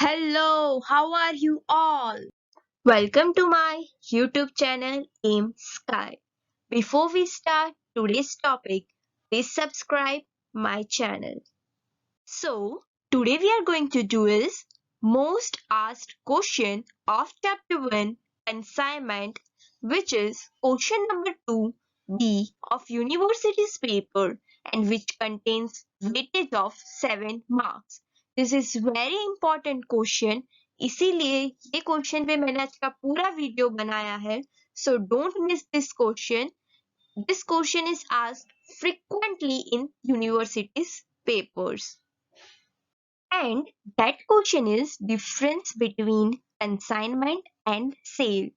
Hello, how are you all? Welcome to my YouTube channel Aim Sky. Before we start today's topic, please subscribe my channel. So, today we are going to do is most asked question of chapter 1 Consignment, which is question number 2B of university's paper and which contains weightage of 7 marks. This is very important question, इसीलिए ये question पे मैंने आज का पूरा video बनाया है. So don't miss this question. This question is asked frequently in university's papers. And that question is difference between consignment and sale.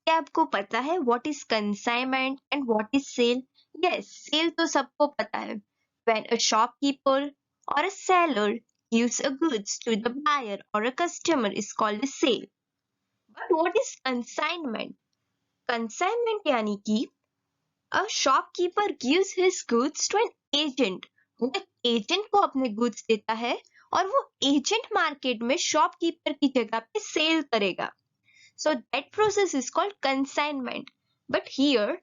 क्या आपको पता है what is consignment and what is sale? Yes, sale तो सबको पता है. When a shopkeeper or a seller gives a goods to the buyer or a customer is called a sale. But what is consignment? Consignment यानी कि a shopkeeper gives his goods to an agent. वो एक agent को अपने goods देता है और वो एजेंट मार्केट में शॉपकीपर की जगह पे सेल करेगा. So that process is called consignment. But here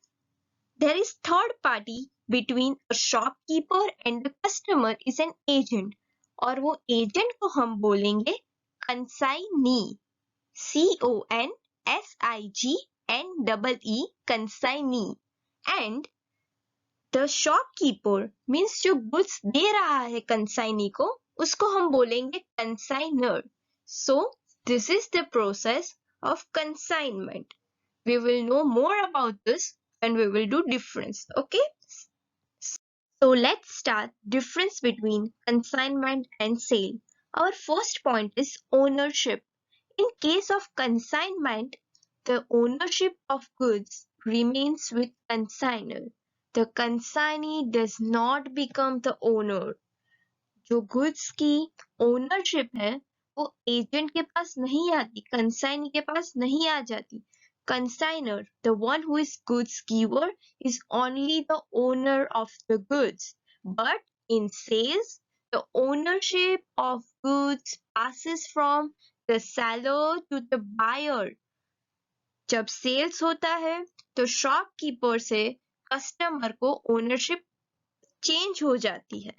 there is third party between a shopkeeper and the customer is an agent. और वो एजेंट को हम बोलेंगे consignee. CONSIGNEE consignee. And the shopkeeper means जो goods दे रहा है consignee को उसको हम बोलेंगे consignor. So this is the process of consignment. We will know more about this and we will do difference. Okay. So let's start difference between consignment and sale. Our first point is ownership. In case of consignment, the ownership of goods remains with consignor. The consignee does not become the owner. जो goods की ownership है वो agent के पास नहीं आती, consignee के पास नहीं आ जाती. Consignor, the one who is goods giver, is only the owner of the goods. But in sales, the ownership of goods passes from the seller to the buyer. जब sales होता है तो शॉपकीपर से customer को ownership change हो जाती है.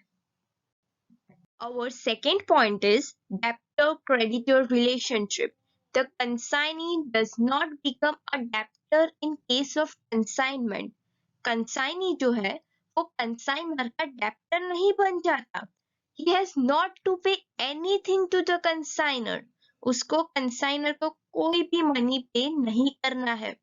Our second point is debtor-creditor relationship. The consignee does not become a debtor in case of consignment. Consignee जो है वो consignor का debtor नहीं बन जाता. He has not to pay anything to the consignor. उसको consignor को कोई भी money pay नहीं करना है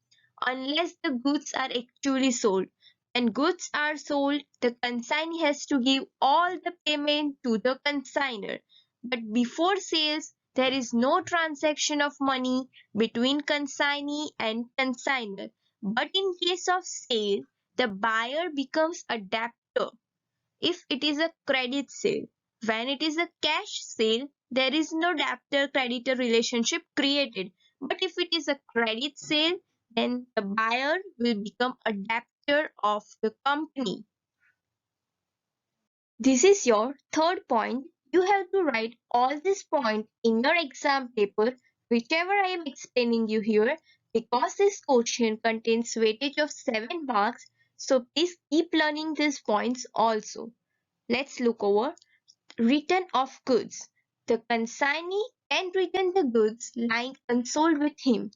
unless the goods are actually sold. When goods are sold, the consignee has to give all the payment to the consignor. But before sales, there is no transaction of money between consignee and consignor. But in case of sale, the buyer becomes a debtor if it is a credit sale. When it is a cash sale, there is no debtor-creditor relationship created. But if it is a credit sale, then the buyer will become a debtor of the company. This is your third point. You have to write all these points in your exam paper, whichever I am explaining you here, because this question contains weightage of 7 marks. So please keep learning these points also. Let's look over return of goods. The consignee can return the goods lying unsold with him.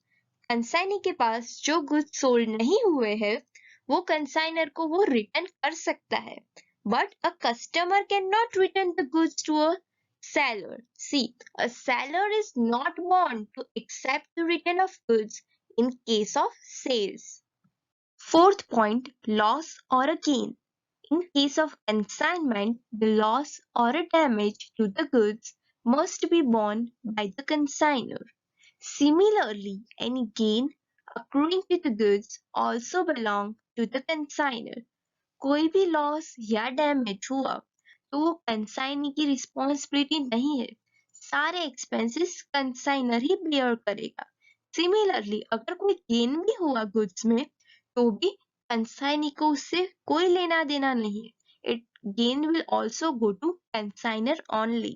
Consignee के पास जो goods sold नहीं हुए हैं वो consignor को वो return कर सकता है. But a customer cannot return the goods to a seller. See, a seller is not bound to accept the return of goods in case of sales. Fourth point, loss or a gain. In case of consignment, the loss or a damage to the goods must be borne by the consignor. Similarly, any gain accruing to the goods also belong to the consignor. कोई भी loss या damage हुआ तो वो consignee की responsibility नहीं है. सारे एक्सपेंसेस कंसाइनर ही बेयर करेगा. सिमिलरली अगर कोई गेन भी हुआ गुड्स में तो भी कंसाइनी को उससे कोई लेना देना नहीं है. It gain will also go to consignor only.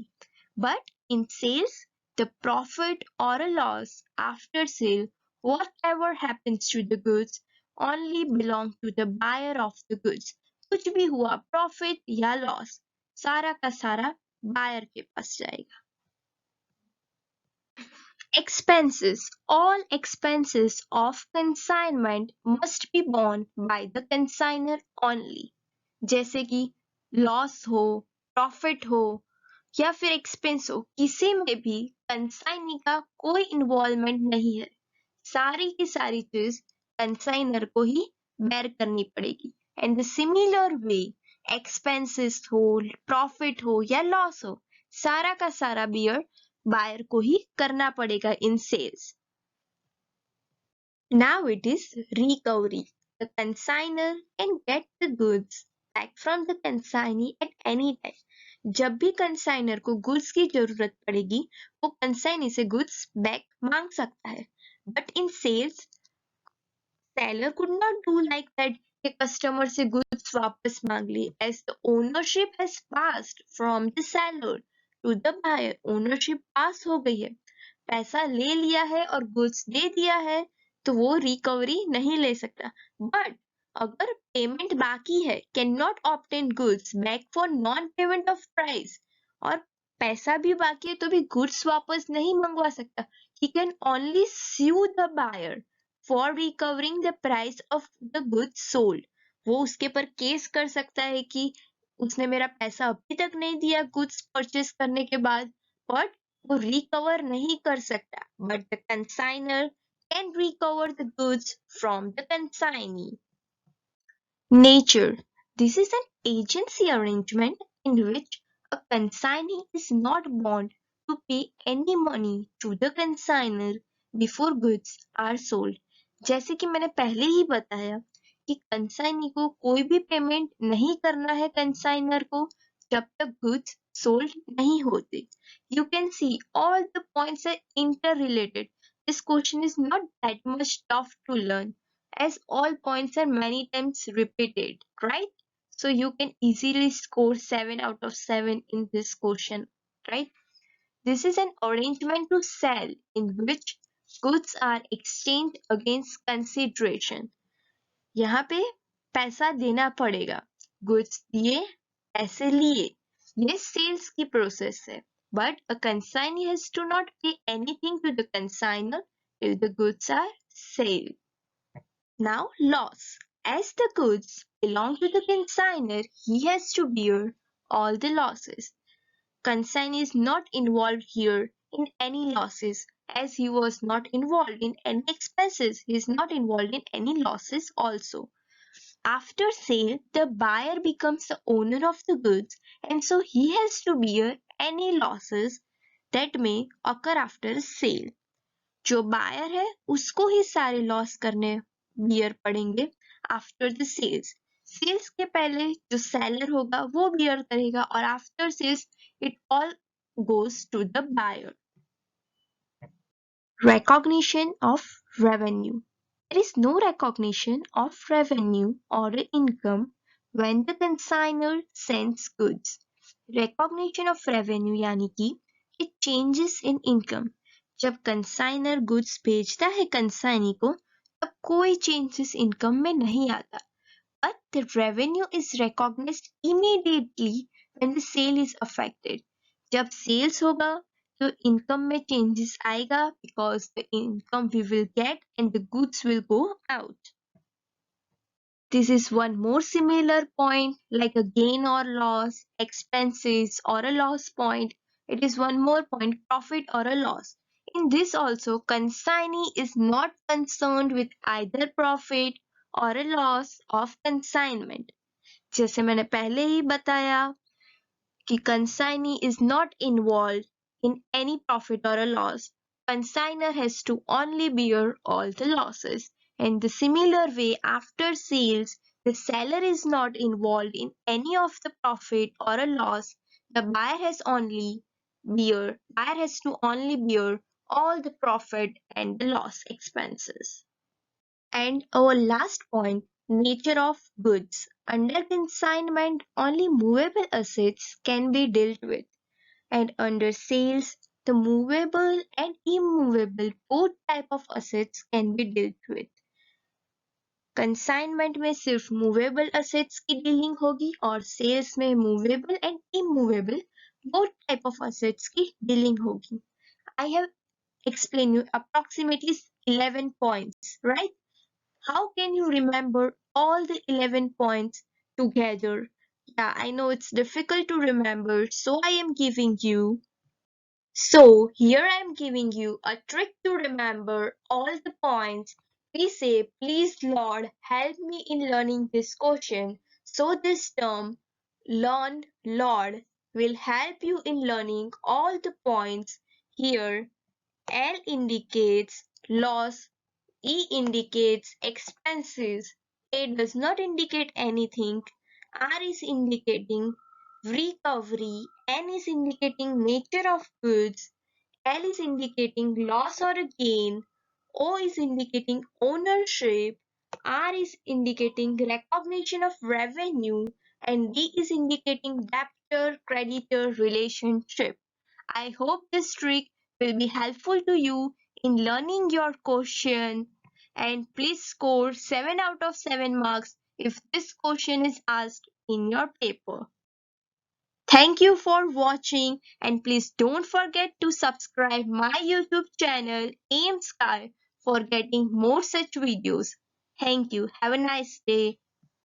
But in sales, the profit or a loss after sale, whatever happens to the goods, only belong to the buyer of the goods. कुछ भी हुआ profit या loss, सारा का सारा buyer के पास जाएगा. Expenses. All expenses of consignment must be borne by the consignor only. जैसे कि लॉस हो, प्रॉफिट हो या फिर एक्सपेंस हो, किसी में भी कंसाइनी का कोई इन्वॉल्वमेंट नहीं है. सारी की सारी चीज कंसाइनर को ही बेयर करनी पड़ेगी. And the similar way expenses हो, प्रॉफिट हो या लॉस हो, सारा का सारा बियर बायर को ही करना पड़ेगा इन sales. Now it is recovery. The consignor can get the goods back from the consignee at any time. जब भी कंसाइनर को गुड्स की जरूरत पड़ेगी, वो कंसाइनी से गुड्स बैक मांग सकता है. But in sales, seller could not do like that कि कस्टमर से गुड्स वापस मांग ली. As the ownership has passed from the seller to the buyer, ownership pass हो गई है, पैसा ले लिया है और गुड्स दे दिया है, तो वो रिकवरी नहीं ले सकता. बट अगर पेमेंट बाकी है, can not obtain goods back for non payment of price, और पैसा भी बाकी है तो भी गुड्स वापस नहीं मंगवा सकता. He can only sue the buyer for recovering the price of the goods sold. वो उसके पर केस कर सकता है कि उसने मेरा पैसा अभी तक नहीं दिया गुड्स परचेस करने के बाद, बट वो रिकवर नहीं कर सकता. But the consignor can recover the goods from the consignee. Nature. This is an agency arrangement in which a consignee is not bound to pay any money to the consignor before goods are sold. जैसे कि मैंने पहले ही बताया कि consignee को कोई भी payment नहीं करना है कंसाइनर को जब तक गुड्स सोल्ड नहीं होते. You can see all the points are interrelated. This question is not that much tough to learn, as all points are many times repeated, right? So you can easily score 7 out of 7 in this question, right? This is an arrangement to sell in which goods are exchanged against consideration. यहाँ पे पैसा देना पड़ेगा, goods दिए, पैसे लिए, ये sales की process है. But a consignee has to not pay anything to the consignor till the goods are sold. Now loss. As the goods belong to the consignor, he has to bear all the losses. Consignee is not involved here in any losses, as he was not involved in any expenses. He is not involved in any losses also. After sale, the buyer becomes the owner of the goods, and so he has to bear any losses that may occur after sale. जो buyer है उसको ही सारे loss करने beer पड़ेंगे after the sales. Sales के पहले जो seller होगा वो बियर करेगा, और after sales it all goes to the buyer. Recognition of revenue. There is no recognition of revenue or income when the consignor sends goods. Recognition of revenue यानी कि it changes in income. जब consignor goods भेजता है consignee को, तब कोई changes income में नहीं आता. But the revenue is recognized immediately when the sale is affected. जब सेल्स होगा तो इनकम में चेंजेस आएगा, because the income we will get and the goods will go out. This is one more similar point like a gain or loss, expenses or a loss point. It is one more point, profit or a loss. In this also, consignee is not concerned with either profit or a loss of consignment. जैसे मैंने पहले ही बताया कि consignee is not involved in any profit or a loss. Consignor has to only bear all the losses. In the similar way, after sales, the seller is not involved in any of the profit or a loss. The buyer has to only bear all the profit and the loss expenses. And our last point, nature of goods. Under consignment, only movable assets can be dealt with, and under sales, the movable and immovable both type of assets can be dealt with. Consignment में सिर्फ movable assets की dealing होगी और sales में movable and immovable both type of assets की dealing होगी. I have explained you approximately 11 points, right? How can you remember all the 11 points together? Yeah, I know it's difficult to remember, so I am giving you. So here I am giving you a trick to remember all the points. We say, please Lord, help me in learning this question. So this term, learn Lord, will help you in learning all the points. Here, L indicates loss, E indicates expenses, A does not indicate anything, R is indicating recovery, N is indicating nature of goods, L is indicating loss or a gain, O is indicating ownership, R is indicating recognition of revenue, and D is indicating debtor-creditor relationship. I hope this trick will be helpful to you in learning your question, and please score 7 out of 7 marks if this question is asked in your paper. Thank you for watching, and please don't forget to subscribe my YouTube channel Aim Sky for getting more such videos. Thank you. Have a nice day.